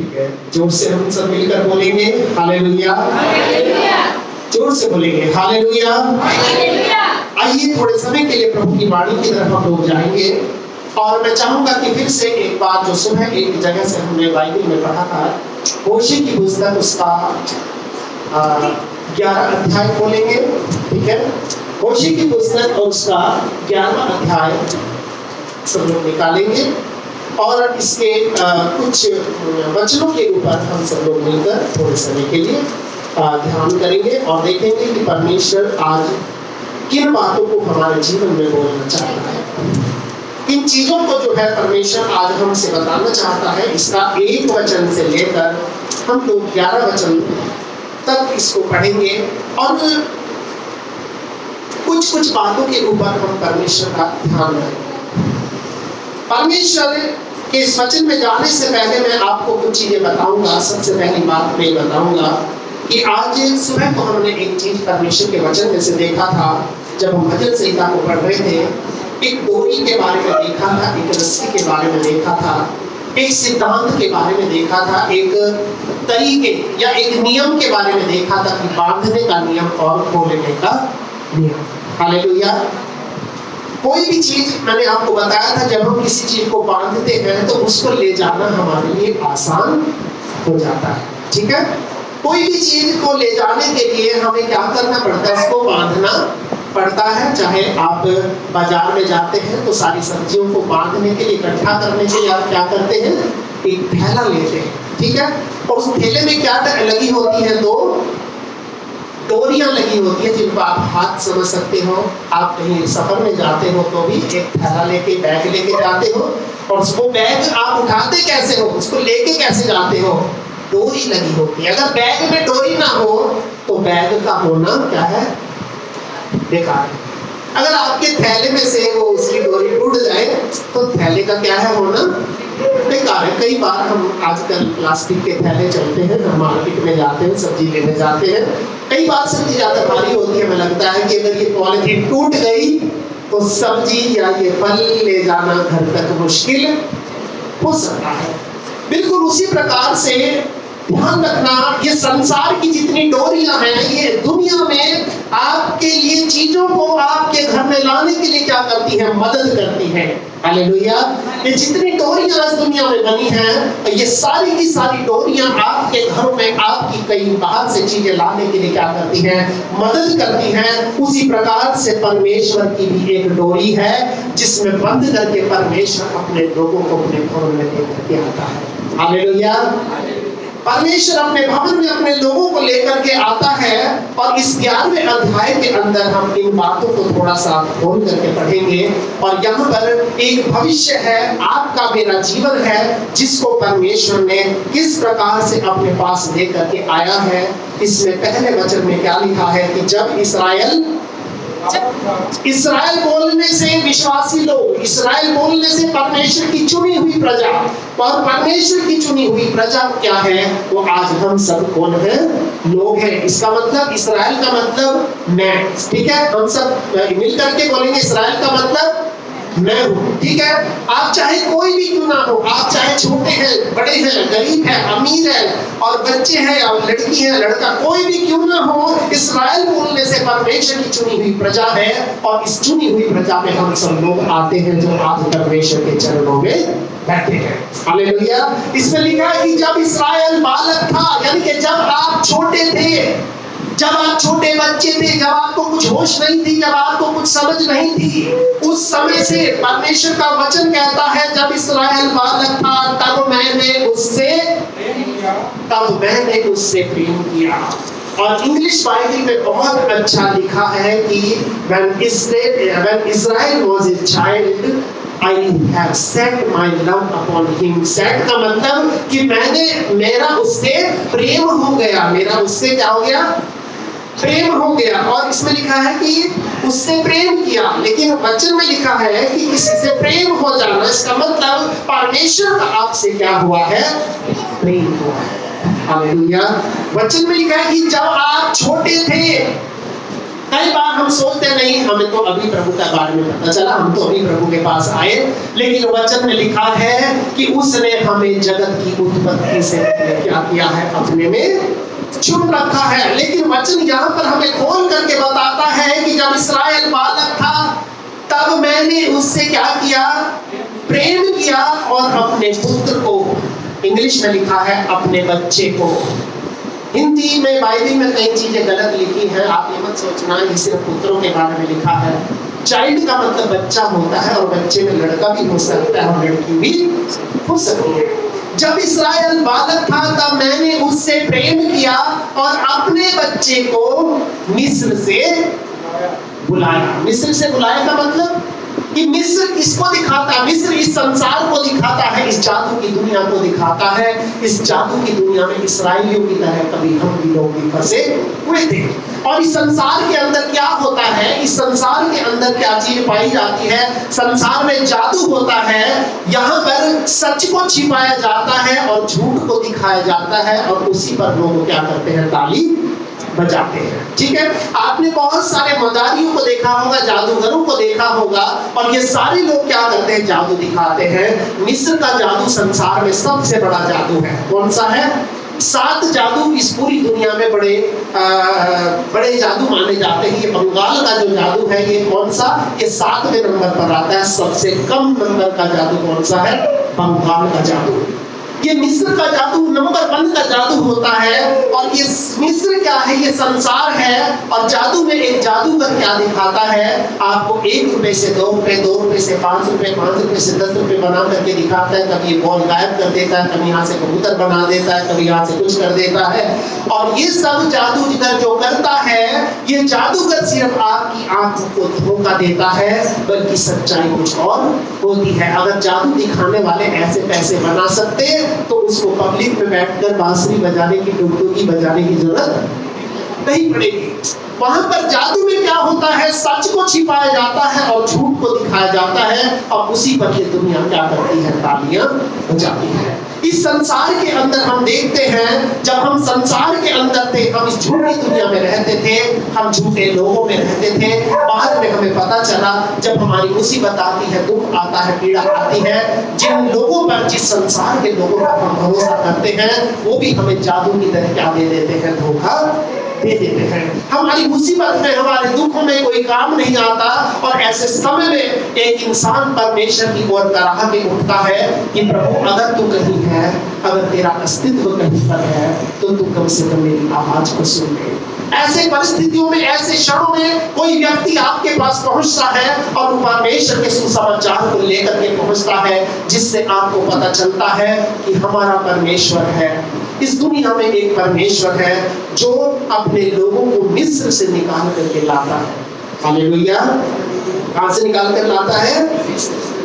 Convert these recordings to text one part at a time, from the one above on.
ठीक है, जोर से हम सब मिलकर बोलेंगे हालेलुया। जोर से बोलेंगे हालेलुया। आइए थोड़े समय के लिए प्रभु की वाणी की तरफ हम लोग जाएंगे और मैं चाहूंगा कि फिर से एक बार जो सुबह एक जगह से हमने बाइबल में पढ़ा था, होशे की पुस्तक उसका 11 अध्याय खोलेंगे। ठीक है, होशे की पुस्तक और उसका 11वां अध्याय सब लोग निकालेंगे और इसके कुछ वचनों के ऊपर हम सब लोग मिलकर थोड़े समय के लिए ध्यान करेंगे और देखेंगे कि परमेश्वर आज किन बातों को हमारे जीवन में बोलना चाहता है। इन चीजों को जो है परमेश्वर आज हमसे बताना चाहता है। इसका एक वचन से लेकर हम लोग 11 वचन तक इसको पढ़ेंगे और कुछ कुछ बातों के ऊपर हम परमेश्वर का ध्यान रखेंगे। परमेश्वर के इस वचन में जाने से पहले मैं आपको कुछ चीजें बताऊंगा। सबसे पहली बात मैं बताऊंगा कि आज सुबह को हमने एक चीज परमेश्वर के वचन में से देखा था। जब हम भजन संहिता को पढ़ रहे थे, एक डोरी के बारे में देखा था, एक रस्सी के बारे में देखा था, एक सिद्धांत के बारे में देखा था, एक तरीके या एक नियम के बारे में देखा था कि बांधने का नियम और खोलने का नियम। हालेलुया। कोई भी चीज मैंने आपको बताया था, जब हम किसी चीज को बांधते हैं तो उसको ले जाना हमारे लिए आसान हो जाता है। ठीक है, कोई भी चीज को ले जाने के लिए हमें क्या करना पड़ता है, उसको बांधना पड़ता है। चाहे आप बाजार में जाते हैं तो सारी सब्जियों को बांधने के लिए, इकट्ठा करने के लिए आप क्या करते हैं, एक थैला लेते हैं। ठीक है, और उस थैले में क्या लगी होती है, दो डोरियां लगी होती है जिनको आप हाथ समझ सकते हो। आप कहीं सफर में जाते हो तो भी एक थैला लेके, बैग लेके जाते हो और उसको बैग आप उठाते कैसे हो, उसको लेके कैसे जाते हो, डोरी लगी होती है। अगर बैग में डोरी ना हो तो बैग का होना क्या है, बेकार है। अगर आपके थैले में से वो उसकी डोरी टूट जाए तो थैले का क्या है, होना बेकार है। कई बार हम आजकल प्लास्टिक के थैले चलते हैं, हम मार्केट में जाते हैं, सब्जी लेने जाते हैं। कई बार सब्जी ज्यादा भारी होती है, हमें लगता है कि अगर ये पॉलिथीन टूट गई तो सब्जी या ये फल ले जाना घर तक मुश्किल हो सकता है। बिल्कुल उसी प्रकार से ध्यान रखना, ये संसार की जितनी डोरियां हैं, ये दुनिया में आपके लिए चीजों को आपके घर में लाने के लिए क्या करती हैं, मदद करती हैं। हालेलुया। ये जितनी डोरियां इस दुनिया में बनी हैं, ये सारी की सारी डोरियां आपके घरों में आपकी कई बाहर से चीजें लाने के लिए क्या करती हैं, मदद करती हैं। उसी प्रकार से परमेश्वर की भी एक डोरी है जिसमें बंद करके परमेश्वर अपने लोगों को अपने घरों में लेकर के आता है। हालेलुया। परमेश्वर अपने भवन में अपने लोगों को लेकर के आता है और इस 11वें अध्याय के अंदर हम इन बातों को थोड़ा सा खोल करके पढ़ेंगे। और यहाँ पर एक भविष्य है, आपका मेरा जीवन है, जिसको परमेश्वर ने किस प्रकार से अपने पास लेकर के आया है। इसमें पहले वचन में क्या लिखा है कि जब इस्राएल बोलने से विश्वासी लोग, इस्राएल बोलने से परमेश्वर की चुनी हुई प्रजा, और परमेश्वर की चुनी हुई प्रजा क्या है, वो आज हम सब कौन है, लोग हैं। इसका मतलब इस्राएल का मतलब मैं। ठीक है, हम सब मिल करके बोलेंगे इस्राएल का मतलब मैं हूँ। ठीक है, आप चाहे कोई भी क्यों ना हो, आप चाहे छोटे हैं, बड़े हैं, गरीब हैं, अमीर हैं, और बच्चे हैं या लड़की है, लड़का, कोई भी क्यों ना हो, इस्राएल बोलने से परमेश्वर की चुनी हुई प्रजा है। और इस चुनी हुई प्रजा में हम सब लोग आते हैं जो आज परमेश्वर के चरणों में बैठे हैं। हालेलुया। इसमें लिखा है कि जब इस्राएल बालक था, यानी कि जब आप छोटे थे, जब आप छोटे बच्चे थे, जब आपको कुछ होश नहीं थी, जब आपको कुछ समझ नहीं थी, उस समय से परमेश्वर का वचन कहता है जब इस्राएल बालक था तब मैंने उससे प्रेम किया। और इंग्लिश बाइबल में बहुत अच्छा लिखा है कि when Israel was a child, I have set my love upon him. Set का मतलब कि मेरा उससे प्रेम हो गया, मेरा उससे क्या हो गया, प्रेम हो गया। और इसमें लिखा है कि उससे प्रेम किया, लेकिन वचन में लिखा है कि किसी से प्रेम हो जाना, इसका मतलब परमेश्वर का आपसे क्या हुआ है, प्रेम हुआ है। हालेलुया। वचन में लिखा है कि जब आप छोटे थे कई बार हम सोचते नहीं, हमें तो अभी प्रभु के बारे में पता चला, हम तो अभी प्रभु के पास आए, लेकिन वचन में लिखा है कि उसने हमें जगत की उत्पत्ति से क्या किया है, अपने में चुन रखा है। लेकिन वचन यहाँ पर हमें खोल करके बताता है कि जब इस्राएल बालक था तब मैंने उससे क्या किया, प्रेम किया और अपने पुत्र को, इंग्लिश में लिखा है अपने बच्चे को। हिंदी में बाइबल में कई चीजें गलत लिखी है, आप ये मत सोचना ये सिर्फ पुत्रों के बारे में लिखा है। चाइल्ड का मतलब बच्चा होता है, और बच्चे में लड़का भी हो सकता है और लड़की भी हो सकती है। जब इस्राएल बालक था तब मैंने उससे प्रेम किया और अपने बच्चे को मिस्र से बुलाया। मिस्र से बुलाया का मतलब कि मिस्र किसको दिखाता है, मिस्र इस संसार को दिखाता है, इस जादू की दुनिया को दिखाता है। इस जादू की दुनिया में इस्राएलियों की तरह कभी हम भी लोग भी फंसे हुए थे। और इस संसार के अंदर क्या होता है, इस संसार के अंदर क्या चीज पाई जाती है, संसार में जादू होता है। यहाँ पर सच को छिपाया जाता है और झूठ को दिखाया जाता है, और उसी पर लोग क्या करते हैं, ताली बजाते हैं। ठीक है, आपने बहुत सारे मदारियों को देखा होगा, जादूगरों को देखा होगा, और ये सारे लोग क्या करते हैं, जादू दिखाते हैं। मिस्र का जादू संसार में सबसे बड़ा जादू है। कौन सा है? 7 जादू इस पूरी दुनिया में बड़े जादू माने जाते हैं। ये बंगाल का जो जादू है, ये कौन सा, ये 7वें नंबर पर आता है। सबसे कम नंबर का जादू कौन सा है? बंगाल का जादू। ये मिस्र का जादू नंबर 1 का जादू होता है। और ये मिस्र क्या है, ये संसार है। और जादू में एक जादूगर क्या दिखाता है, आपको 1 रुपए से 2 रुपए, 2 रुपए से 5 रुपए, 5 रुपए से 10 रुपए बना करके दिखाता है। कभी ये बॉल गायब कर देता है, कभी यहाँ से कबूतर बना देता है, कभी यहाँ से कुछ कर देता है। और ये सब जादूगर जो करता है, ये जादूगर सिर्फ आपकी आंखों को धोखा देता है, बल्कि सच्चाई कुछ और होती है। अगर जादू दिखाने वाले ऐसे पैसे बना सकते तो उसको पब्लिक में बैठकर बांसुरी बजाने की, टुकटुकी बजाने की जरूरत नहीं पड़ेगी। वहां पर जादू में क्या होता है, सच को छिपाया जाता है और झूठ को दिखाया जाता है, और उसी पर ये दुनिया क्या करती है, तालियां बजाती है। इस संसार के अंदर हम देखते हैं, जब हम संसार के अंदर थे, हम इस झूठी दुनिया में रहते थे, हम झूठे लोगों में रहते थे। बाद में हमें पता चला, जब हमारी मुसीबत आती है, दुख आता है, पीड़ा आती है, जिन लोगों पर, जिस संसार के लोगों पर हम भरोसा करते हैं, वो भी हमें जादू की तरह क्या दे देते हैं, धोखा दे देते हैं। हमारी मुसीबत में, हमारे दुखों में कोई काम नहीं आता, और ऐसे समय में एक इंसान परमेश्वर की ओर कराह के उठता है कि प्रभु अगर तू कहीं है, अगर तेरा अस्तित्व कहीं पर है, तो तू कम से कम मेरी आवाज को सुन ले। ऐसे परिस्थितियों में, ऐसे क्षणों में कोई व्यक्ति आपके पास पहुंचता है और परमेश्वर के सुसमाचार को लेकर के पहुंचता है, जिससे आपको पता चलता है कि हमारा परमेश्वर है। इस दुनिया में एक परमेश्वर है जो अपने लोगों को मिस्र से निकाल करके लाता है। हालेलुया। कहां से निकाल कर लाता है?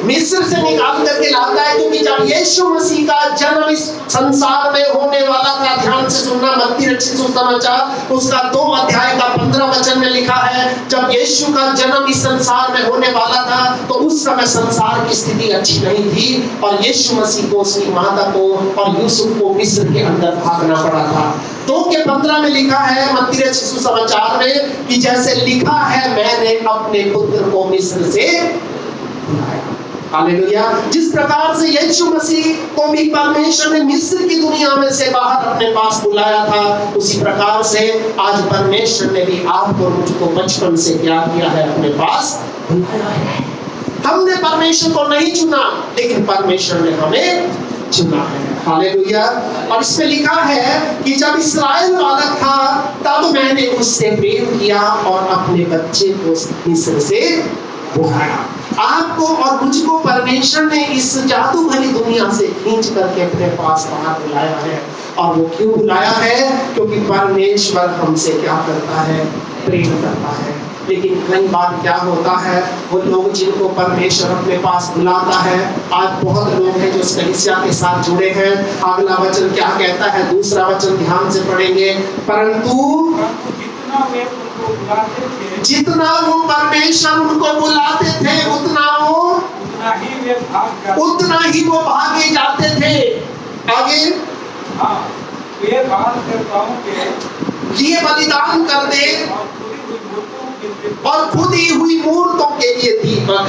मिस्र से निकाल करके लाता है। क्योंकि जब यीशु मसीह का जन्म इस संसार में होने वाला था, ध्यान से सुनना, मत्ती रचित सुसमाचार उसका 2 अध्याय का 15 वचन में लिखा है, जब यीशु का जन्म इस संसार में होने वाला था, तो उस समय संसार की स्थिति अच्छी नहीं थी, और यीशु मसीह को, उसकी माता को और यूसुफ को मिस्र के अंदर भागना पड़ा था। 2 के 15 में लिखा है, मत्ती रचित सुसमाचार में, कि जैसे लिखा है, मैंने अपने पुत्र को मिस्र से बुलाया। हालेलुया। जिस प्रकार से यीशु मसीह को भी परमेश्वर ने मिस्र की दुनिया में से बाहर अपने पास बुलाया था, उसी प्रकार से आज परमेश्वर ने भी आपको, मुझको बचपन से क्या किया है, अपने पास बुलाया है। हमने परमेश्वर को नहीं चुना, लेकिन परमेश्वर ने हमें चुना है। हालेलुया। और इसमें लिखा है कि जब इस्राएल बालक था तब मैंने उससे प्रेम किया और अपने बच्चे को मिस्र से बुलाया। आपको और मुझको परमेश्वर ने इस जादू भरी दुनिया से खींच करके अपने पास बाहर बुलाया है। और वो क्यों बुलाया है? क्योंकि परमेश्वर हमसे क्या करता है, प्रेम करता है। लेकिन कई बार क्या होता है, वो लोग जिनको परमेश्वर अपने पास बुलाता है, आज बहुत लोग हैं जो इस कलीसिया के साथ जुड़े हैं। अगला वचन क्या कहता है, दूसरा वचन ध्यान से पढ़ेंगे, परंतु जितना वो परमेश्वर उनको बुलाते थे, उतना ही वो भागे जाते थे। आगे ये बलिदान कर दे और खुद ही हुई मूर्तों के लिए दीपक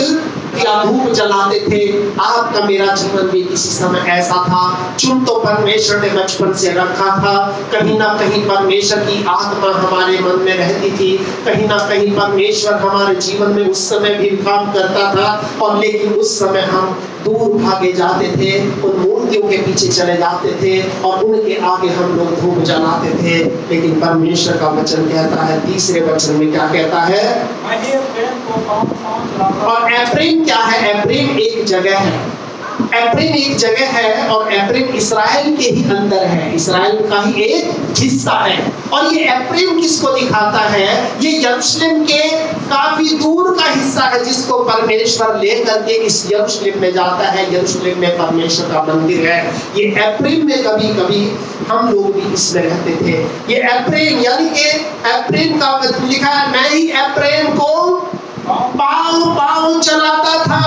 या धूप जलाते थे। आपका मेरा जीवन भी किसी समय ऐसा था। चुन तो परमेश्वर ने बचपन से रखा था। कहीं ना कहीं परमेश्वर की आत्मा हमारे मन में रहती थी, कहीं ना कहीं परमेश्वर हमारे जीवन में उस समय भी काम करता था। और लेकिन उस समय हम दूर भागे जाते थे, उन मूर्तियों के पीछे चले जाते थे और उनके आगे हम लोग धूप जलाते थे। लेकिन परमेश्वर का वचन कहता है, तीसरे वचन में क्या कहता है? और एफ्रेम क्या है? एफ्रेम एक जगह है। एफ्रेम एक जगह है और एफ्रेम इस्राएल के ही अंदर है, इस्राएल का ही एक हिस्सा है। और ये एफ्रेम किसको दिखाता है? ये यरूशलेम के काफी दूर का हिस्सा है जिसको परमेश्वर लेकर के इस यरूशलेम में जाता है। यरूशलेम में परमेश्वर का मंदिर है। ये एफ्रेम में कभी कभी हम लोग भी इसमें रहते थे। ये एफ्रेम यानी कि एफ्रेम का लिखा है, मैं ही एफ्रेम को पाँव चलाता था।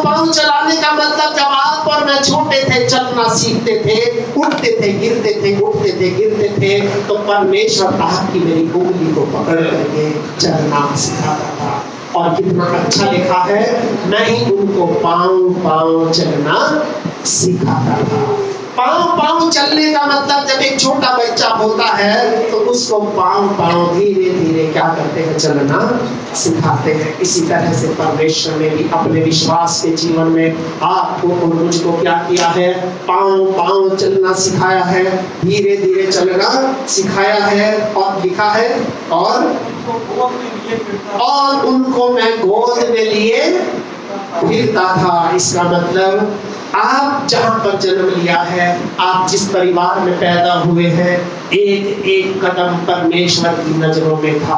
पाँव चलाने का मतलब जब आप और मैं छोटे थे, चलना सीखते थे, उठते थे गिरते थे, उठते थे गिरते थे, तो परमेश्वर आपकी मेरी उंगली को पकड़ करके चलना सिखाता था। और कितना अच्छा लिखा है, मैं ही उनको पाँव चलना सिखाता था। पाँव चलने का मतलब जब एक छोटा बच्चा होता है तो उसको पाँव धीरे धीरे क्या करते हैं? चलना सिखाते हैं। इसी तरह से परमेश्वर ने भी अपने विश्वास के जीवन में आपको और मुझको क्या किया है? पाँव चलना सिखाया है, धीरे धीरे चलना सिखाया है। और लिखा है, और उनको मैं गोद में लिए फिरता था। इसका मतलब आप जहां पर जन्म लिया है, आप जिस परिवार में पैदा हुए हैं, एक एक कदम परमेश्वर की नजरों में था।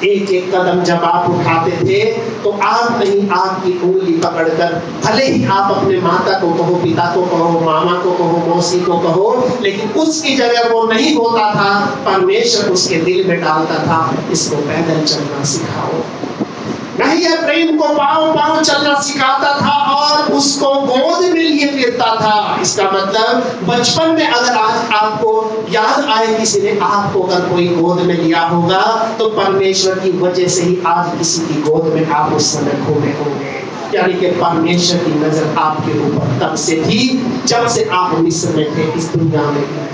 एक एक कदम जब आप उठाते थे तो आप नहीं, आपकी उंगली पकड़कर, भले ही आप अपने माता को कहो, पिता को कहो, मामा को कहो, मौसी को कहो, लेकिन उसकी जगह वो नहीं होता था। परमेश्वर उसके दिल में डालता था, इसको पैदल चलना सिखाओ। नहीं, एफ्रेम को पाँव चलना सिखाता था और उसको गोद में लिए फिरता था। इसका मतलब बचपन में अगर आज आपको याद आए किसी ने आपको अगर कोई गोद में लिया होगा तो परमेश्वर की वजह से ही आज किसी की गोद में आप उस समय घूमे होंगे। यानी कि परमेश्वर की नजर आपके ऊपर तब से थी जब से आप मिस्र में थे, इस दुनिया में थे।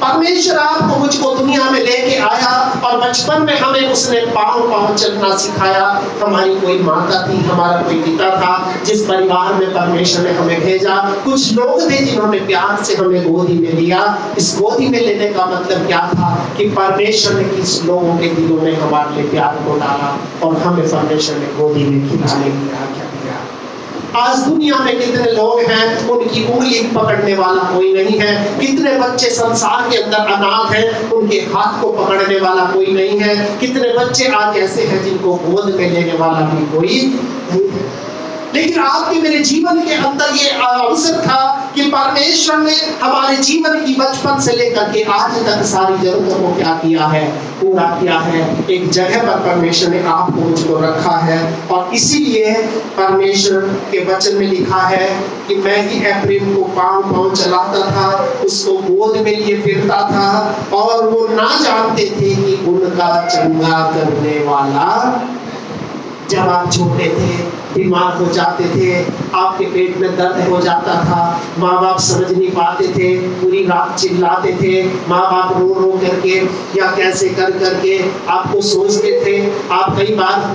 परमेश्वर आपको मुझको दुनिया में लेके आया और बचपन में हमें उसने पाँव चलना सिखाया। हमारी कोई माता थी, हमारा कोई पिता था जिस परिवार में परमेश्वर ने हमें भेजा। कुछ लोग थे जिन्होंने प्यार से हमें गोदी में लिया। इस गोदी में लेने का मतलब क्या था? कि परमेश्वर ने किस लोगों के दिलों में हमारे लिए प्यार को डाला और हमें परमेश्वर ने गोदी में खिलाने की आज्ञा दिया। आज दुनिया में कितने लोग हैं, उनकी उंगली पकड़ने वाला कोई नहीं है। कितने बच्चे संसार के अंदर अनाथ हैं, उनके हाथ को पकड़ने वाला कोई नहीं है। कितने बच्चे आज ऐसे हैं जिनको गोद में लेने वाला भी कोई नहीं है। लेकिन आपके मेरे जीवन के अंदर ये अवसर था कि परमेश्वर ने हमारे जीवन की बचपन से लेकर के आज तक सारी जरूरतों को क्या किया है? पूरा किया है। एक जगह पर परमेश्वर ने आपको मुझको रखा है और इसीलिए परमेश्वर के वचन में लिखा है कि मैं ही एफ्रेम को पाँव चलाता था, उसको गोद में लिए फिरता था और वो ना जानते थे कि उनका चंगा करने वाला। जब आप छोटे थे, बीमार हो जाते थे, आपके पेट में दर्द हो जाता था, माँ बाप समझ नहीं पाते थे, पूरी रात चिल्लाते थे, माँ बाप रो रो करके या कैसे कर करके आपको सोचते थे। आप कई बार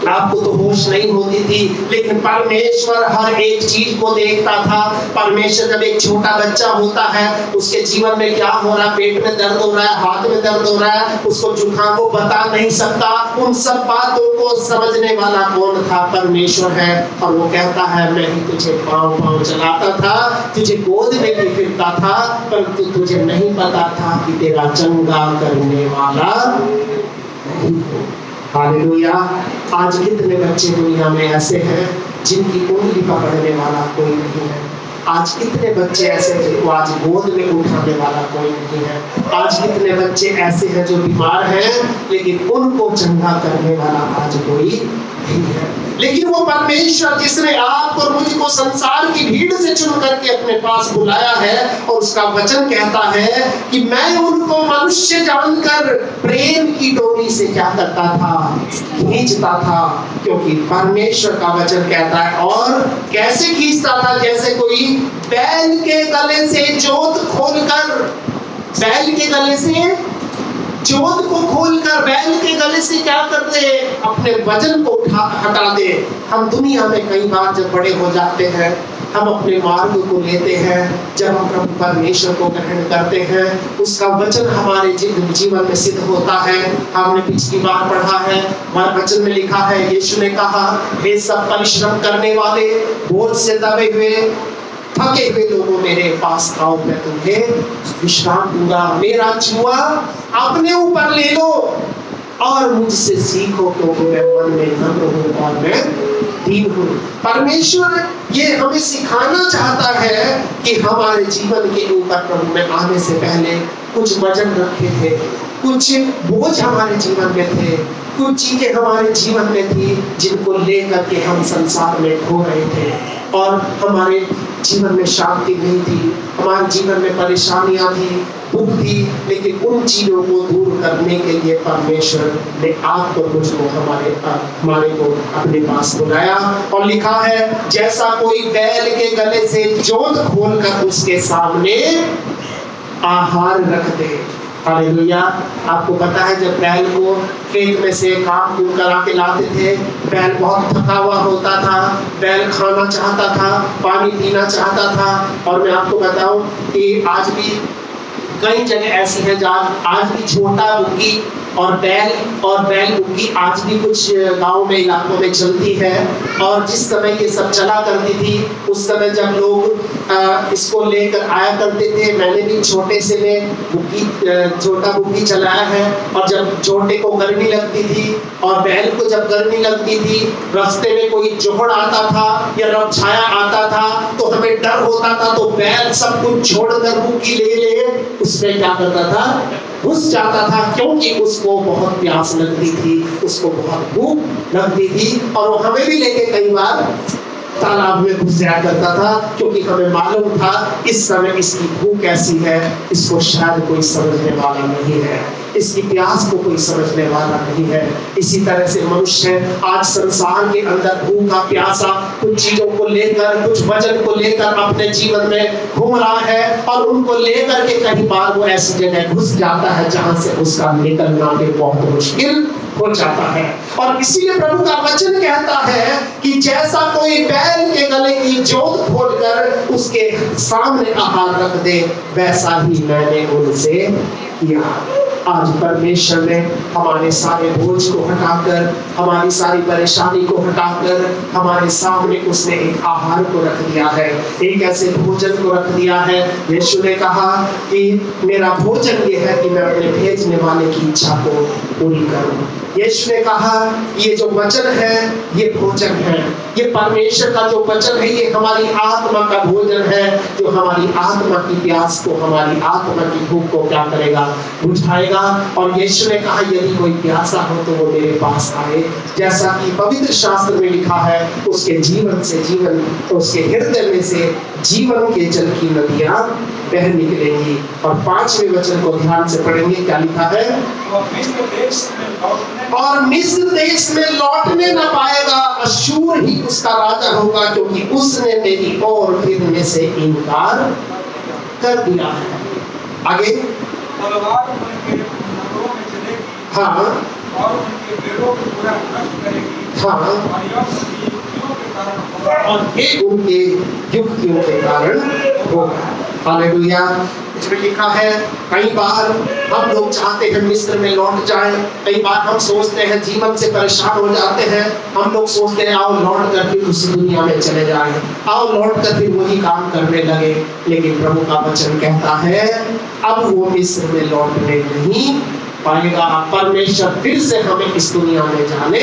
आपको तो होश नहीं होती थी, लेकिन परमेश्वर हर एक चीज को देखता था। परमेश्वर जब एक छोटा बच्चा होता है, उसके जीवन में क्या हो रहा है, पेट में दर्द हो रहा है, हाथ में दर्द हो रहा है, उसको जुकाम को बता नहीं सकता। उन सब बातों को समझने वाला कौन था? परमेश्वर है। और वो कहता है मैं ही तुझे पाँव चलाता था, तुझे गोद में भी फिरता था, परंतु तुझे नहीं पता था कि तेरा चंगा करने वाला नहीं हो। हालेलुया। आज कितने बच्चे दुनिया में ऐसे हैं जिनकी उंगली पकड़ने वाला कोई नहीं है। आज कितने बच्चे ऐसे हैं जिनको आज गोद में उठाने वाला कोई नहीं है। आज कितने बच्चे ऐसे हैं जो बीमार हैं लेकिन उनको चंगा करने वाला आज कोई नहीं है। लेकिन वो परमेश्वर जिसने आपको और मुझको संसार की भीड़ से चुन करके अपने पास बुलाया है, और उसका वचन कहता है कि मैं उनको मनुष्य जानकर प्रेम की डोरी से क्या करता था, खींचता था। क्योंकि परमेश्वर का वचन कहता है, और कैसे खींचता था, जैसे कोई बैल के गले से जोत खोलकर, बैल के गले से जोत को खोलकर बैल के गले से क्या करते, अपने वजन को हटा दे। हम दुनिया में कई बार जब बड़े हो जाते हैं, हम अपने मार्ग को लेते हैं, जब हम प्रभु परमेश्वर को ग्रहण करते हैं, उसका वचन हमारे जीवन में सिद्ध होता है। हमने पिछली बार पढ़ा है, हमारे वचन में लिखा है, यीशु ने कहा, हे सब परिश्रम करने वाले, बोझ से दबे हुए, थके हुए लोगों, मेरे पास आओ, मैं तुम्हें विश्राम दूंगा। मेरा जुआ अपने ऊपर ले लो और मुझसे सीखो, क्योंकि मैं मन में नम्र हूं और मैं दीन हूं। परमेश्वर ये हमें सिखाना चाहता है कि हमारे जीवन के ऊपर प्रभु में आने से पहले कुछ वजन रखे थे, कुछ बोझ हमारे जीवन में थे, कुछ चीजें हमारे जीवन में थी जिनको लेकर के हम संसार में खो रहे थे, और हमारे जीवन में शांति नहीं थी, हमारे जीवन में परेशानियां थी, दुख थी। लेकिन उन चीजों को दूर करने के लिए परमेश्वर ने आपको मुझको हमारे को अपने पास बुलाया, और लिखा है, जैसा कोई बैल के गले से जोत खोलकर उसके सामने आहार रख दे। हालेलुया। आपको पता है, जब बैल को खेत में से काम करा के लाते थे, बैल बहुत थका हुआ होता था, बैल खाना चाहता था, पानी पीना चाहता था। और मैं आपको बताऊं कि आज भी कई जगह ऐसी है जहाँ आज भी छोटा बुग्गी और बैल बुग्गी आज भी कुछ गांव में, इलाकों में चलती है। और जिस समय ये सब चला करती थी, उस समय जब लोग इसको लेकर आया करते थे, मैंने भी छोटे से में छोटा बुग्गी चलाया है। और जब छोटे को गर्मी लगती थी और बैल को जब गर्मी लगती थी, रास्ते में कोई जोहड़ आता था या रबछाया आता था, तो हमें डर होता था, तो बैल सब कुछ छोड़कर बुग्गी ले उसमें क्या करता था, घुस जाता था, क्योंकि उसको बहुत प्यास लगती थी, उसको बहुत भूख लगती थी। और वो हमें भी लेके कई बार तालाब में घुस जाया करता था, क्योंकि हमें मालूम था इस समय इसकी भूख ऐसी है, इसको शायद कोई समझने वाला नहीं है, इसकी प्यास को कोई समझने वाला नहीं है। इसी तरह से मनुष्य आज संसार के अंदर भूखा प्यासा कुछ चीजों को लेकर, कुछ वजन को लेकर अपने जीवन में घूम रहा है, और उनको लेकर के कई बार वो ऐसी जगह घुस जाता है जहां से उसका निकलना भी बहुत मुश्किल हो जाता है। और इसीलिए प्रभु का वचन कहता है कि जैसा कोई बैल के गले की जोत खोलकर उसके सामने आहार रख दे, वैसा ही मैंने उनसे किया। आज परमेश्वर ने हमारे सारे बोझ को हटाकर, हमारी सारी परेशानी को हटाकर हमारे सामने उसने एक आहार को रख दिया है, एक ऐसे भोजन को रख दिया है। यीशु ने कहा कि मेरा भोजन ये है कि मैं अपने भेजने वाले की इच्छा को पूरी करूं। यीशु ने कहा ये जो वचन है ये भोजन है, ये परमेश्वर का जो वचन है ये हमारी आत्मा का भोजन है, जो हमारी आत्मा की प्यास को, हमारी आत्मा की भूख को क्या करेगा, बुझाएगा। और यीशु ने कहा यदि कोई प्यासा हो तो वो मेरे पास आए, जैसा कि पवित्र शास्त्र में लिखा है, उसके जीवन से जीवन, उसके हृदय में से जीवन के जल की नदियां बह निकलेंगी। और 5वें वचन को ध्यान से पढ़ेंगे, क्या लिखा है, और मिस्र देश में लौटने न पाएगा, अश्शूर ही उसका राजा होगा, क्योंकि उसने मेरी ओर फिरने से इनकार कर दिया है। आगे, हाँ, और उनके पेड़ों को पूरा नष्ट करेगी, हाँ, और ये उनके युक्तियों के कारण होगा। हालेलुया। इसमें लिखा है कई बार हम लोग चाहते हैं मिस्र में लौट जाएं, कई बार हम सोचते हैं जीवन से परेशान हो जाते हैं, हम लोग सोचते हैं आओ लौट कर फिर उसी दुनिया में चले जाएं, आओ लौट कर फिर वही काम करने लगे। लेकिन प्रभु का वचन कहता है अब वो मिस्र में लौटने नहीं पाएगा। परमेश्वर फिर से हमें इस दुनिया में जाने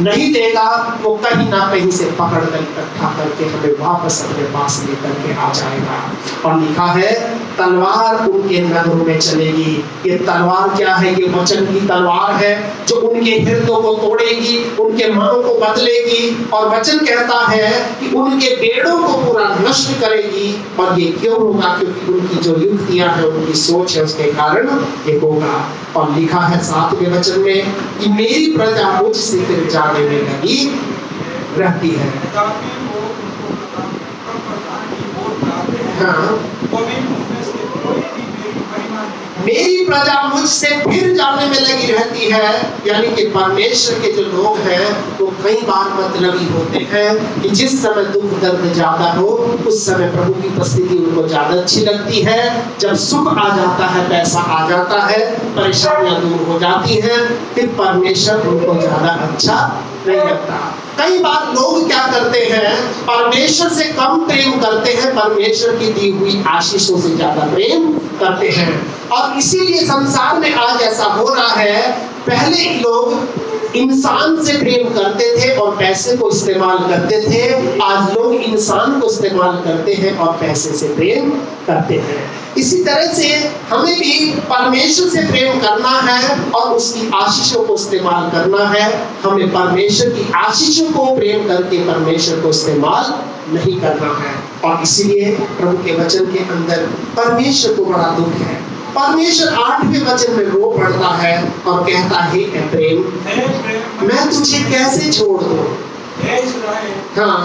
नहीं देगा, वो कहीं ना कहीं से पकड़ कर इकट्ठा करके हमें वापस अपने पास लेकर के आ जाएगा। और लिखा है तलवार उनके नगरों में चलेगी। ये तलवार क्या है? ये वचन की तलवार है जो उनके हृदयों को तोड़ेगी, उनके मनों को बदलेगी। और वचन कहता है कि उनके बेड़ों को पूरा नष्ट करेगी। और ये क्यों होगा? क्योंकि उनकी जो युक्तियां हैं, उनकी सोच है, उसके कारण ये होगा। और लिखा है 7वें वचन में कि मेरी प्रजा मुझसे फिर जाने में लगी रहती है। हाँ, मेरी प्रजा मुझसे फिर जाने में लगी रहती है। यानी कि परमेश्वर के जो लोग हैं वो कई बार मतलबी होते हैं कि जिस समय दुख दर्द ज्यादा हो उस समय प्रभु की उपस्थिति उनको ज्यादा अच्छी लगती है। जब सुख आ जाता है, पैसा आ जाता है, परेशानियां दूर हो जाती हैं, फिर परमेश्वर उनको ज्यादा अच्छा नहीं लगता। कई बार लोग क्या करते हैं? परमेश्वर से कम प्रेम करते हैं, परमेश्वर की दी हुई आशीषों से ज्यादा प्रेम करते हैं। और इसीलिए संसार में आज ऐसा हो रहा है। पहले लोग इंसान से प्रेम करते थे और पैसे को इस्तेमाल करते थे। आज लोग इंसान को इस्तेमाल करते हैं और पैसे से प्रेम करते हैं। इसी तरह से हमें भी परमेश्वर से प्रेम करना है और उसकी आशीषों को इस्तेमाल करना है। हमें परमेश्वर की आशीषों को प्रेम करके परमेश्वर को इस्तेमाल नहीं करना है। और इसीलिए प्रभु के वचन के अंदर परमेश्वर को बड़ा दुख है। परमेश्वर 8वें वचन में रो पड़ता है और कहता है, प्रेम, मैं तुझे कैसे छोड़ दूं? हाँ,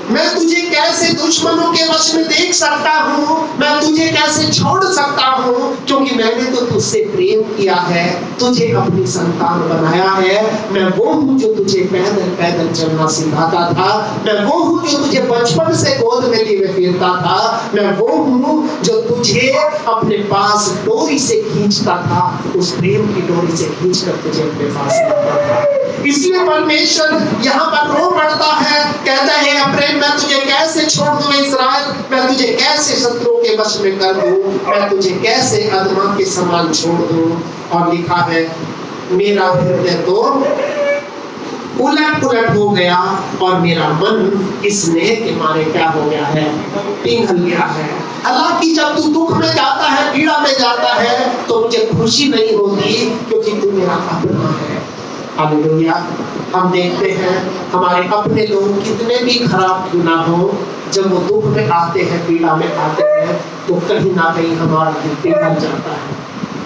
मैं तुझे कैसे दुश्मनों के वश में देख सकता हूँ? मैं तुझे कैसे छोड़ सकता हूँ? क्योंकि मैंने तो तुझसे प्रेम किया है, तुझे अपनी संतान बनाया है। मैं वो हूँ जो तुझे पैदल पैदल चलना सिखाता था। मैं वो हूँ जो तुझे बचपन से गोद में लिए फिरता था। मैं वो हूँ जो तुझे अपने पास डोरी से खींचता था, उस प्रेम की डोरी से खींचकर तुझे अपने पास लाता था। इसलिए परमेश्वर यहाँ पर रो पड़ता है, कहता है, प्रेम, मैं तुझे कैसे छोड़ दूं इस्राएल? मैं तुझे कैसे शत्रुओं के वश में कर दूं? मैं तुझे कैसे अदमा के समान छोड़ दूं? और लिखा है, मेरा हृदय तो उलट पुलट हो गया और मेरा मन इस स्नेह के मारे क्या हो गया है? पिघल गया है। हालांकि जब तू दुख में जाता है, पीड़ा में जाता है, तो मुझे खुशी नहीं होती क्योंकि तू मेरा अपना है। हालेलुया। हम देखते हैं हमारे अपने लोग कितने भी खराब क्यों ना हो, जब वो दुख में आते हैं, पीड़ा में आते हैं, तो कहीं ना कहीं हमारा दिल पिघल जाता है।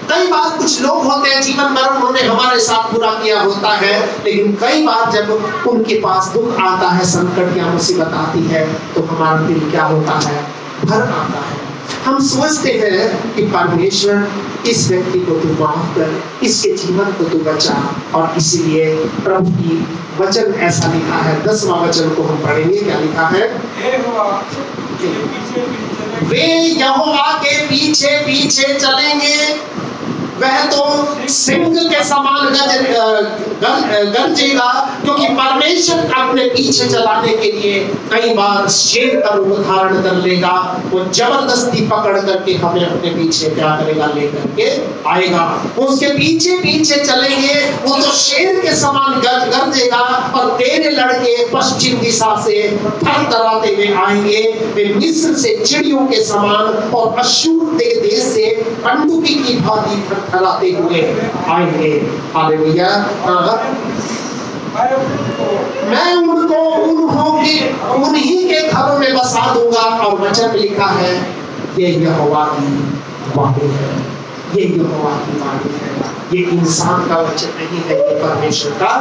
कई बार कुछ लोग होते हैं जीवन भर उन्होंने हमारे साथ बुरा किया होता है, लेकिन कई बार जब उनके पास दुख आता है, संकट या मुसीबत आती है, तो हमारा दिल क्या होता है? भर आता है। हम सोचते हैं कि परमेश्वर इस व्यक्ति को तू माफ कर, इसके जीवन को तू बचा। और इसीलिए प्रभु की वचन ऐसा लिखा है। 10वां वचन को हम पढ़ेंगे। क्या लिखा है? वे यहोवा के पीछे पीछे चलेंगे, वह तो सिंह के समान गरजेगा। क्योंकि परमेश्वर अपने पीछे चलाने के लिए कई बार शेर का रूप धारण कर लेगा। वो जबरदस्ती पकड़ करके हमें अपने पीछे क्या करेगा? लेकर के आएगा। उसके पीछे पीछे चलेंगे, वो तो शेर के समान गरजेगा और तेरे लड़के पश्चिम दिशा से थरथराते हुए आएंगे। वे मिस्र से चिड़ियों के समान और अश्शूर के देश से पनडुब्बी की भांति थरथराते हुए आएंगे। हालेलुया। मैं उनको उन्हीं के घरों में बसा दूंगा। और वचन में लिखा है, ये यहोवा की वाणी है, ये यहोवा की वाणी है। ये इंसान का वचन नहीं है, ये परमेश्वर का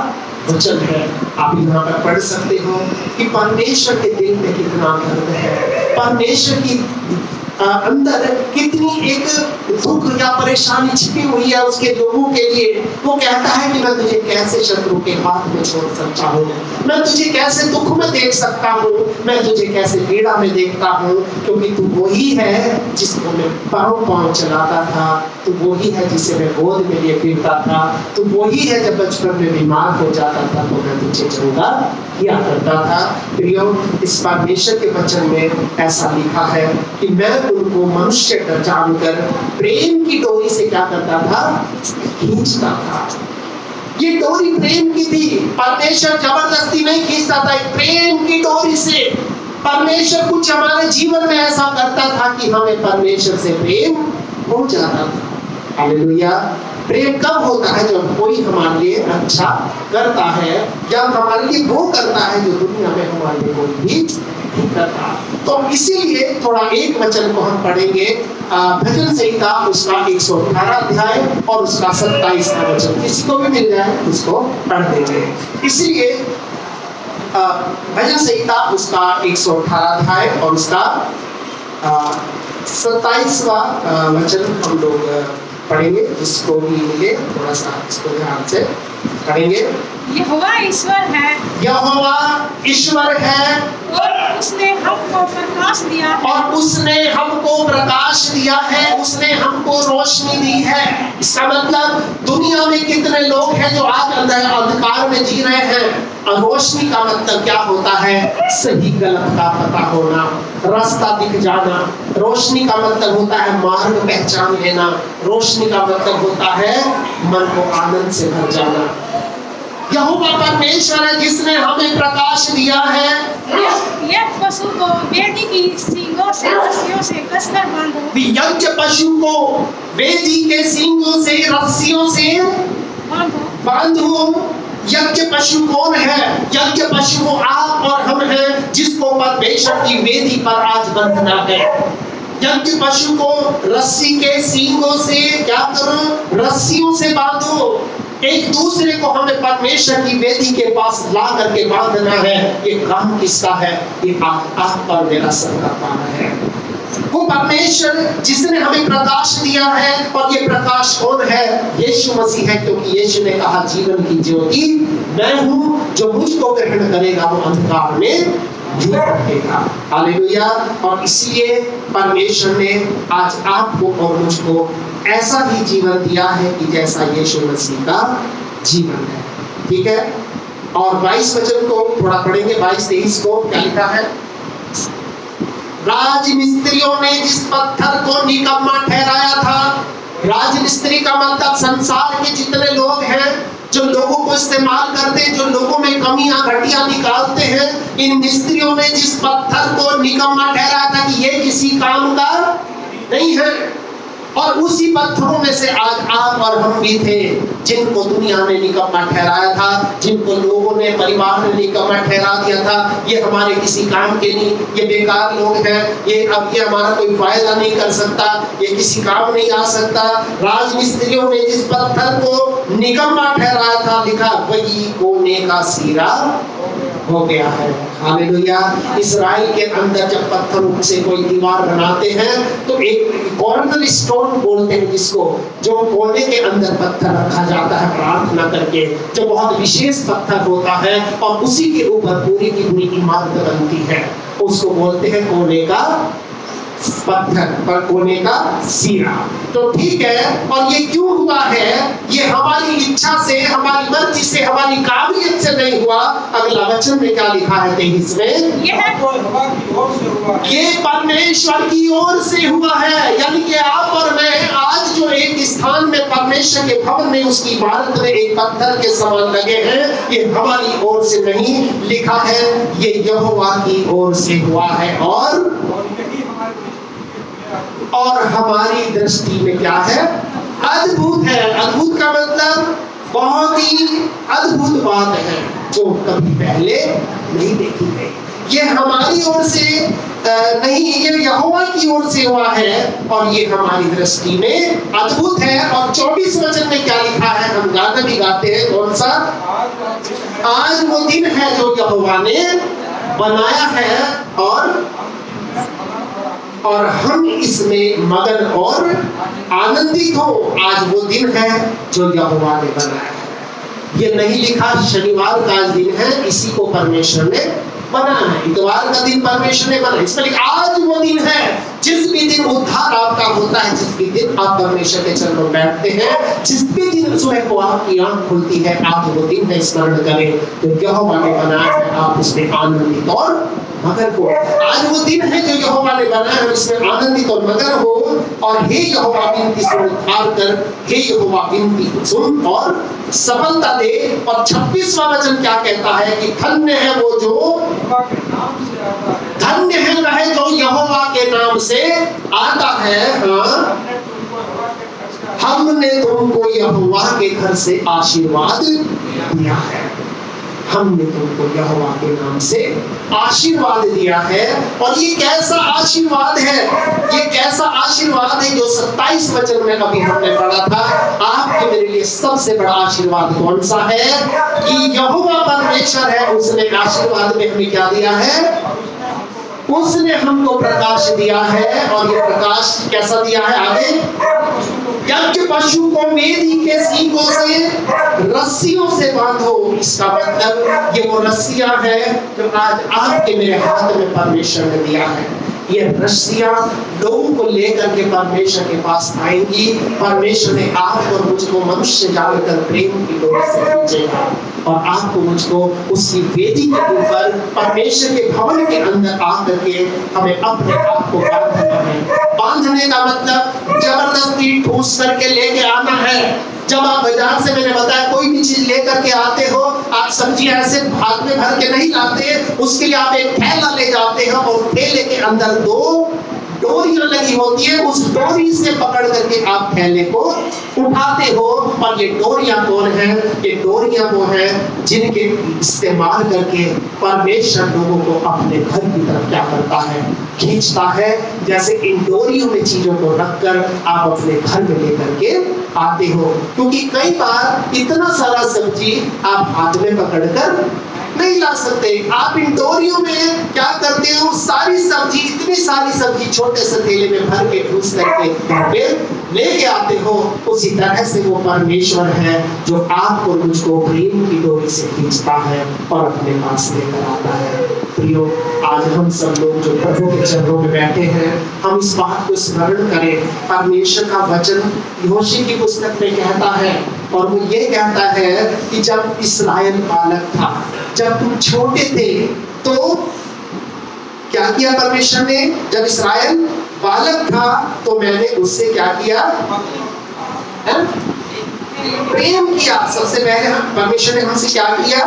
वचन है। आप यहाँ पर पढ़ सकते हो कि परमेश्वर के दिल में कितना दर्द है, परमेश्वर की अंदर कितनी एक दुख या परेशानी छिपी हुई है उसके लोगों के लिए। वो कहता है कि मैं तुझे कैसे शत्रु के हाथ में छोड़ सकता हूँ, मैं तुझे कैसे दुख में देख सकता हूँ, मैं तुझे कैसे पीड़ा में देखता हूँ। क्योंकि तू वही है जिसको मैं पाँव पाँव चलाता था, तू वही है जिसे मैं गोद में लिए फिरता था, तू वही है जब बचपन में बीमार हो जाता था तो मैं तुझे चंगा किया करता था। प्रियो, इस परमेश्वर के वचन में ऐसा लिखा है कि मैं उनको मनुष्य का जानकर प्रेम की डोरी से क्या करता था? खींचता था। ये डोरी प्रेम की थी। परमेश्वर जबरदस्ती नहीं खींचता था, प्रेम की डोरी से परमेश्वर कुछ हमारे जीवन में ऐसा करता था कि हमें परमेश्वर से प्रेम हो जाता था। हालेलुया। प्रेम कब होता है? जब कोई हमारे लिए अच्छा करता है, जब हमारे लिए वो करता है जो दुनिया में हमारे लिए कोई भी नहीं करता। तो इसीलिए थोड़ा एक वचन को हम पढ़ेंगे, भजन संहिता उसका 118 अध्याय और उसका 27वां वचन। किसी को भी मिल जाए उसको पढ़ देंगे। इसलिए भजन संहिता उसका 118 अध्याय और उसका 27वां वचन हम लोग पढ़ेंगे। जिसको भी मिले थोड़ा सा इसको ध्यान से पढ़ेंगे। यहोवा ईश्वर है, यहोवा ईश्वर है और उसने हमको प्रकाश दिया है, और उसने हमको प्रकाश दिया है, उसने हमको रोशनी दी है। इसका मतलब दुनिया में कितने लोग हैं जो आज अंधकार में जी रहे हैं। और रोशनी का मतलब क्या होता है? सही गलत का पता होना, रास्ता दिख जाना। रोशनी का मतलब होता है मार्ग पहचान लेना। रोशनी का मतलब होता है मन को आनंद से भर जाना। यहोवा परमेश्वर है जिसने हमें प्रकाश दिया है। यह पशु को वेदी की सींगों से रस्सियों से कसकर बांधो। यज्ञ पशु को वेदी के सींगों से रस्सियों से बांधो। यज्ञ पशु कौन है? यज्ञ पशु वो आप और हम हैं जिसको परमेश्वर की वेदी पर आज बंधना है। यज्ञ पशु को रस्सी के सींगों से क्या करो? रस्सियों से बांधो। एक दूसरे को हमें परमेश्वर की वेदी के पास ला करके बांधना है। ये काम किसका है? ये आप पर मेरा सर का काम है। वो परमेश्वर जिसने हमें प्रकाश दिया है। और ये प्रकाश कौन है? यीशु मसीह है, क्योंकि यीशु ने कहा जीवन की ज्योति मैं हूँ, जो मुझको ग्रहण करेगा वो अंधकार में नहीं रहेगा। हालेलुया। और इसलिए परमेश्वर ने आज आपको और मुझको ऐसा ही जीवन दिया है कि जैसा यीशु मसीह का जीवन है। ठीक है। और 22 वचन को थोड़ा पढ़ेंगे। 22-23 को क्या लिखा है? राजमिस्त्रियों ने जिस पत्थर को निकम्मा ठहराया था। राजमिस्त्री का मतलब संसार के जितने लोग हैं जो लोगों को इस्तेमाल करते हैं, जो लोगों में कमियां घटिया निकालते हैं, इन मिस्त्रियों ने जिस पत्थर को निकम्मा ठहराया था कि ये किसी काम का नहीं है। और उसी पत्थरों में से आज आप और हम भी थे जिनको दुनिया ने निकम्मा ठहराया था, जिनको लोगों ने, परिवार ने निकम्मा ठहरा दिया था। ये हमारे किसी काम के नहीं, ये बेकार लोग हैं, ये हमारा कोई फायदा नहीं कर सकता, ये किसी काम नहीं आ सकता। राजमिस्त्रियों ने जिस पत्थर को निकम्मा ठहराया था, लिखा वही कोने का सिरा हो गया है। हालेलुया। इस्राएल के अंदर जब पत्थरों से कोई दीवार बनाते हैं तो एक कॉर्नर स्टोन बोलते हैं जिसको, जो कोने के अंदर पत्थर रखा जाता है प्रार्थना करके, जो बहुत विशेष पत्थर होता है और उसी के ऊपर पूरी की पूरी इमारत बनती है। उसको बोलते हैं कोने का पत्थर, पर कोने का सिरा। तो ठीक है। और ये क्यों हुआ है? ये हमारी इच्छा से, हमारी मर्जी से, हमारी काबिलियत से नहीं हुआ। अगला वचन में क्या लिखा है 23 में? ये परमेश्वर की ओर से हुआ है। यानी कि आप और मैं आज जो एक स्थान में परमेश्वर के भवन में, उसकी इमारत में एक पत्थर के समान लगे हैं, ये हमारी ओर से नहीं। लिखा है ये यहोवा की ओर से हुआ है। और हमारी दृष्टि में क्या है? अद्भुत है। अद्भुत का मतलब बहुत ही अद्भुत बात है जो कभी पहले नहीं देखी गई। ये हमारी ओर से नहीं, ये यहोवा की ओर से हुआ है और ये हमारी दृष्टि में अद्भुत है। और 24 वचन में क्या लिखा है? हम गाना भी गाते हैं, कौन सा? आज वो दिन है जो यहोवा ने बनाया है और हम इसमें मगन और आनंदित हो। आज वो दिन है जो यहोवा ने बनाया है। ये नहीं लिखा शनिवार का दिन है, इसी को परमेश्वर ने बनाया है। इतवार का दिन परमेश्वर ने बनाया, इसमें लिखा आज वो दिन है। जिस भी दिन उद्धार आपका होता है, जिस भी दिन आप परमेश्वर के चरणों में बैठते हैं, जिस भी दिन सुबह को आपकी आंख खुलती है, आज वो दिन है, स्मरण करें तो यहोवा ने बनाया है। आप उसमें आनंदित और मगन हो। आज वो दिन है जो यहोवा ने बनाया, हम इसमें आनंदित और मगन हो। और हे यहोवा विनती सुन उद्धार कर, हे यहोवा विनती सुन और सफलता दे। और 26वां वचन क्या कहता है कि धन्य है वो जो धन्य है वह जो यहोवा के नाम से आता है। हाँ, हमने तुमको यहोवा के घर से आशीर्वाद दिया है। हमने तुमको यहोवा के नाम से आशीर्वाद दिया है। और ये कैसा आशीर्वाद है, ये कैसा आशीर्वाद है जो 27 वचन में अभी हमने पढ़ा था। आपके मेरे लिए सबसे बड़ा आशीर्वाद कौन सा है कि यहोवा परमेश्वर है, उसने आशीर्वाद में हमें क्या दिया है, उसने हमको प्रकाश दिया है। और ये प्रकाश कैसा दिया है, आगे यज्ञ पशु को मेरी के सींगों से रस्सियों से बांधो। इसका मतलब ये वो रस्सियां हैं जो आज आपके मेरे हाथ में परमेश्वर ने दिया है। ये रस्सियां लोगों को लेकर के परमेश्वर के पास आएंगी। परमेश्वर ने आप और मुझको मनुष्य जानकर प्रेम की डोर से खींचेगा और आपको मुझको उसकी वेदी के ऊपर परमेश्वर के भवन के अंदर आकर के हमें अपने आप को बांधना है। बांधने का मतलब जबरदस्ती ठूस करके लेके आना है। जब आप बाजार से, मैंने बताया, कोई भी चीज लेकर के आते हो, आप सब्जियां ऐसे भाग में भर के नहीं लाते। उसके लिए आप एक थैला ले जाते हो और थैले के अंदर 2 डोरियां लगी होती है। उस डोरी से पकड़ करके आप थैले को उठाते हो। और ये डोरियां कौन है, ये डोरियां वो है जिनके इस्तेमाल करके परमेश्वर लोगों को अपने घर की तरफ क्या करता है, खींचता है। जैसे इन डोरियों में चीजों को रखकर आप अपने घर में लेकर के आते हो। क्योंकि कई बार इतना सारा सब्जी आप हाथ में पकड़कर नहीं ला सकते। आप इन डोरियों में क्या करते हो, सारी सब्जी, इतनी सारी सब्जी छोटे से थैले में भर के ठूस करके घर पे लेके आते हो। उसी तरह से वो परमेश्वर है जो आपको मुझको प्रेम की डोरी से खींचता है और अपने पास लेकर आता है। प्रियो, आज हम सब लोग जो प्रभु के चरणों में बैठे हैं, हम इस बात को स्मरण करें। परमेश्वर का वचन यहोशू की पुस्तक में कहता है, और वो ये कहता है कि जब इस्राएल बालक था, जब तुम छोटे थे, तो क्या किया परमेश्वर ने? जब इस्राएल बालक था तो मैंने उससे क्या किया? प्रेम किया। सबसे पहले हम परमेश्वर ने हमसे क्या किया?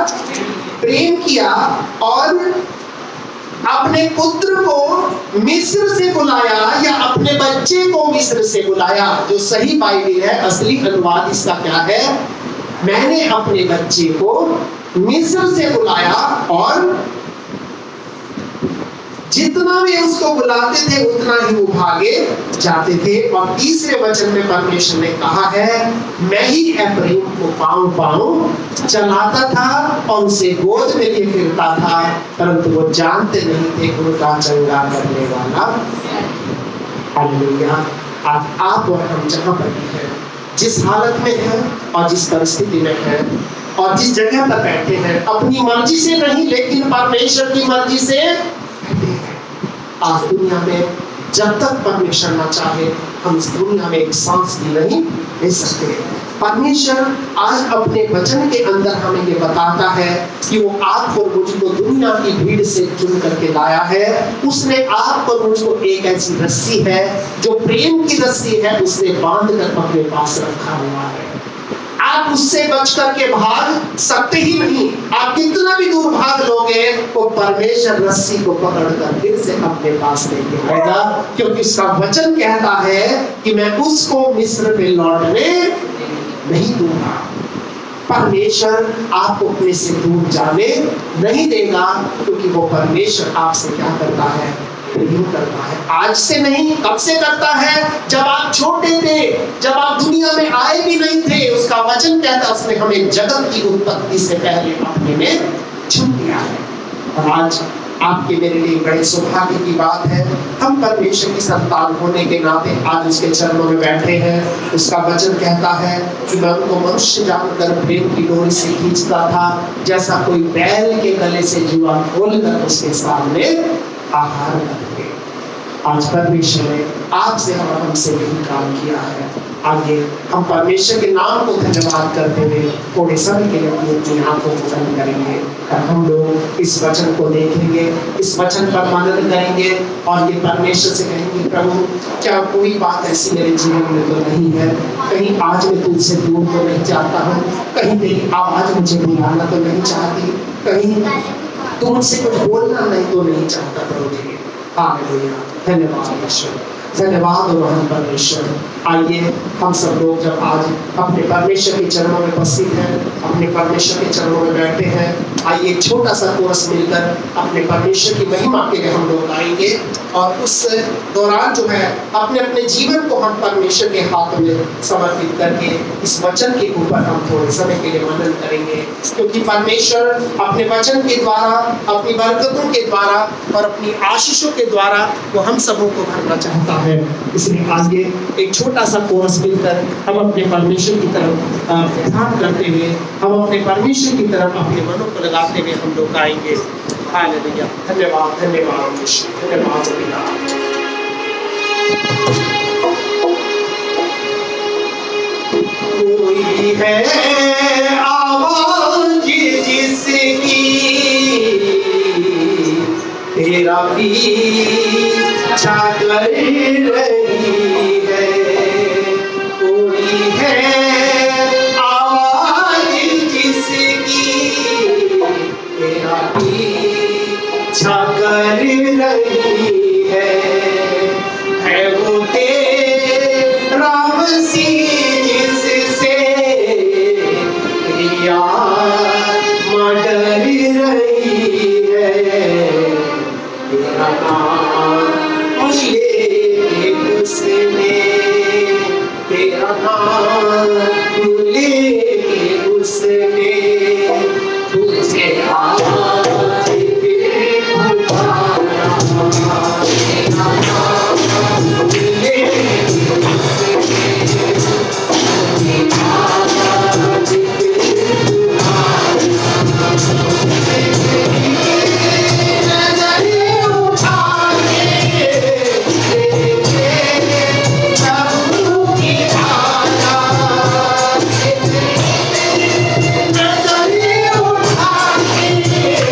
प्रेम किया। और अपने पुत्र को मिस्र से बुलाया, या अपने बच्चे को मिस्र से बुलाया। जो सही बाइबल है, असली अनुवाद इसका क्या है? मैंने अपने बच्चे को मिस्र से बुलाया। और जितना भी उसको बुलाते थे उतना ही वो भागे जाते थे। और तीसरे वचन में परमेश्वर ने कहा है, मैं ही एफ्राइम को पांव पांव चलाता था और उसे गोद में लिए फिरता था, परंतु वो जानते नहीं थे उनका चंगा करने वाला। हालेलुया। आज आप और हम जहां पर भी हैं, जिस हालत में हैं और जिस परिस्थिति में हैं और जिस जगह पर बैठे हैं, अपनी मर्जी से नहीं लेकिन परमेश्वर की मर्जी से बैठे हैं। आज दुनिया में जब तक परमेश्वर ना चाहे, हम इस दुनिया में एक सांस भी नहीं ले सकते। परमेश्वर आज अपने वचन के अंदर हमें ये बताता है कि वो आप और मुझको दुनिया की भीड़ से चुन करके लाया है। उसने आप और मुझको एक ऐसी रस्सी है जो प्रेम की रस्सी है, उसने बांध कर अपने पास रखा हुआ है। आप उससे बच करके भाग सकते ही नहीं। आप कितना भी दूर भाग लोगे, वो परमेश्वर रस्सी को पकड़कर फिर से अपने पास लेके आएगा, क्योंकि उसका वचन कहता है कि मैं उसको मिस्र में लौटने नहीं दूंगा। परमेश्वर आपको अपने से दूर जाने नहीं देगा, क्योंकि वो परमेश्वर आपसे क्या करता है? प्रेम करता है। आज से नहीं, कब से करता है? जब आप छोटे थे, जब आप दुनिया में आए भी नहीं थे। उसका वचन कहता है उसने हमें जगत की उत्पत्ति से पहले अपने में चुन लिया है। और आज आपके मेरे लिए बड़े सौभाग्य की बात है, हम परमेश्वर की संतान होने के नाते आज उसके चरणों में बैठे हैं। उसका वचन कहता है कि मैं उनको मनुष्य जानकर प्रेम की डोरी से खींचता था, जैसा कोई बैल के गले से जुआ खोलकर उसके सामने आहार करके। आज परमेश्वर ने आपसे और हमसे यही काम किया है। आइए हम परमेश्वर के नाम को धन्यवाद करते हुए थोड़े समय के लिए अपनी आंखों को बंद करेंगे और हम लोग इस वचन को देखेंगे, इस वचन पर मनन करेंगे और ये परमेश्वर से कहेंगे, प्रभु क्या कोई बात ऐसी मेरे जीवन में तो नहीं है, कहीं आज मैं तुझसे दूर तो नहीं चाहता हूँ, कहीं तेरी आवाज मुझे बुलाना तो नहीं चाहती, कहीं तू मुझसे कुछ बोलना नहीं तो नहीं चाहता प्रभु जी। हालेलुया, धन्यवाद ईश्वर, धन्यवाद और महान परमेश्वर। आइए हम सब लोग जब आज अपने परमेश्वर के चरणों में उपस्थित हैं, अपने परमेश्वर के चरणों में बैठे हैं, आइए एक छोटा सा कोरस मिलकर अपने परमेश्वर की महिमा के लिए हम लोग गाएंगे और उस दौरान जो है अपने अपने जीवन को हम परमेश्वर के हाथ में समर्पित करके इस वचन के ऊपर हम थोड़े समय के लिए मनन करेंगे, क्योंकि परमेश्वर अपने वचन के द्वारा, अपनी बरकतों के द्वारा और अपनी आशीषों के द्वारा वो हम सबों को भरना चाहता है। इसलिए आगे एक छोटा सा कोरस मिलकर हम अपने परमेश्वर की तरफ ध्यान करते हुए, हम अपने परमेश्वर की तरफ अपने मनों को लगाते हुए हम लोग गाएंगे। हालेलुया, धन्यवाद धन्यवाद ईश्वर, धन्यवाद पिता। कोई है आवाज जिसकी तेरा पीछा कर रही है, कोई है आवाज जिसकी तेरा पीछा कर रही है वो तेरा मसीह जिससे तेरी आत्मा डर रही है, तेरा नाम लेके उसने, तेरा नाम लेके उसने तुझे आज फिर पुकारा, तेरा नाम लेके उसने तुझे आज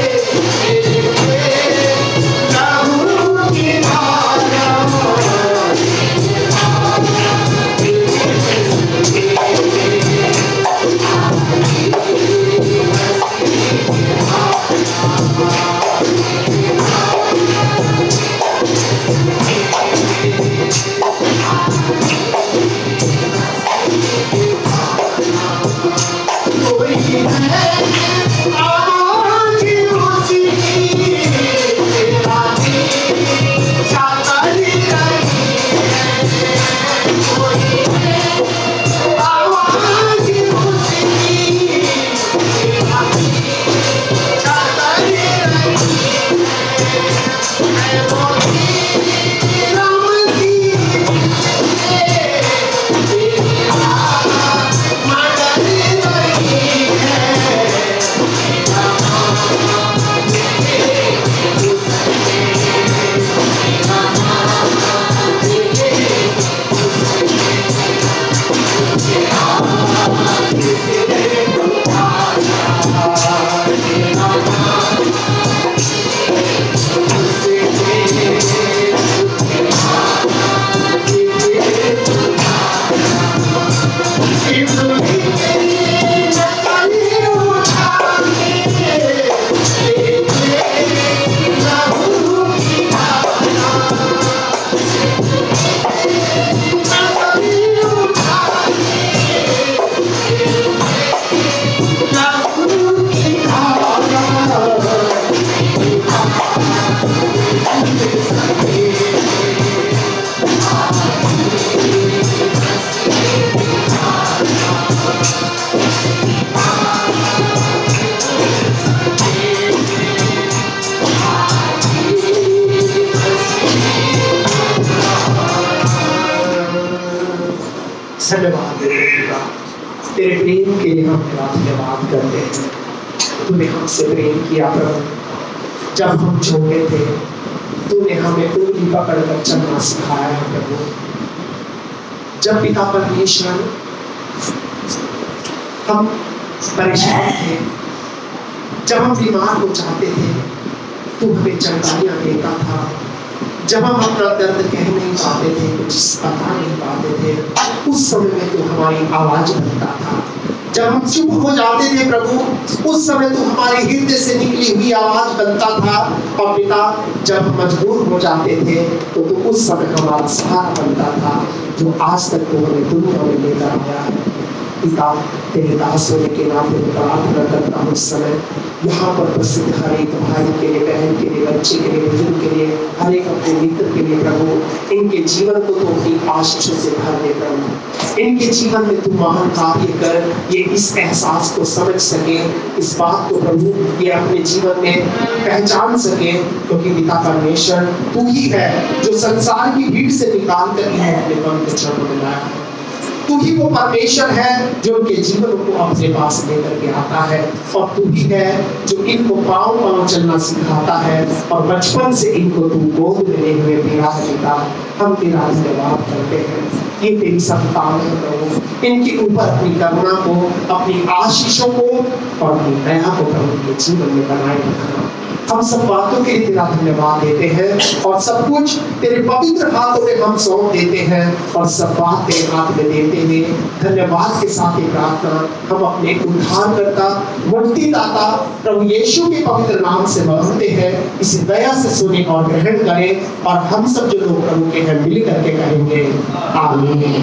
फिर धन्यवाद देते पिता, तेरे प्रेम के लिए हम धन्यवाद करते हैं। तूने हमसे प्रेम किया प्रभु, जब हम छोटे थे तूने हमें उंगली पकड़कर चलना सिखाया है प्रभु। जब पिता परमेश्वर हम परेशान थे, जब हम बीमार हो जाते थे, तू हमें चंगाइयाँ देता था। जब हम अपना दर्द कह नहीं पाते थे, कुछ बता नहीं पाते थे, उस समय में तू हमारी आवाज बनता था। जब हम चुप हो जाते थे प्रभु, उस समय तू हमारे हृदय से निकली हुई आवाज बनता था। और पिता, जब हम मजबूर हो जाते थे तो तू उस समय हमारा सहारा बनता था, जो आज तक तू हमें दुनिया में लेकर आया है। पिता, तेरे दास होने के नाते प्रार्थना करता हूँ उस समय यहाँ पर प्रसिद्ध हर एक भाई के लिए, बहन के लिए, बच्चे के लिए, बुजुर्ग के लिए, हर एक अपने मित्र के लिए प्रभु, इनके जीवन को तो अपनी आशीषों से भर दे प्रभु। इनके जीवन में तू महान कार्य कर, ये इस एहसास को समझ सके, इस बात को प्रभु ये अपने जीवन में पहचान सके, क्योंकि पिता परमेश्वर तू ही है जो संसार की भीड़ से निकाल कर इन्हें अपने पवित्र चरणों में लाया है। तू ही वो परमेश्वर है जो उनके जीवन को अपने पास लेकर के आता है, और तू ही है जो इनको पाँव पाँव चलना सिखाता है, और बचपन से इनको तू गोद में ले हुए तेरा पिता। हम तेरा धन्यवाद करते हैं, ये तेरी संतान है प्रभु, इनके ऊपर अपनी करुणा को, अपनी आशीषों को और अपनी दया को प्रभु के जीवन में बनाए रखना। हम सब बातों के लिए तेरा धन्यवाद देते हैं, और सब कुछ तेरे पवित्र हाथों में हम सौंप देते हैं, और सब बात तेरे हाथ में देते हुए धन्यवाद के साथ ये प्रार्थना हम अपने उद्धारकर्ता, मुक्तिदाता प्रभु यीशु के पवित्र नाम से मांगते हैं। इस दया से सुने और ग्रहण करें, और हम सब जो लोग प्रभु के हैं मिल करके कहेंगे आमीन।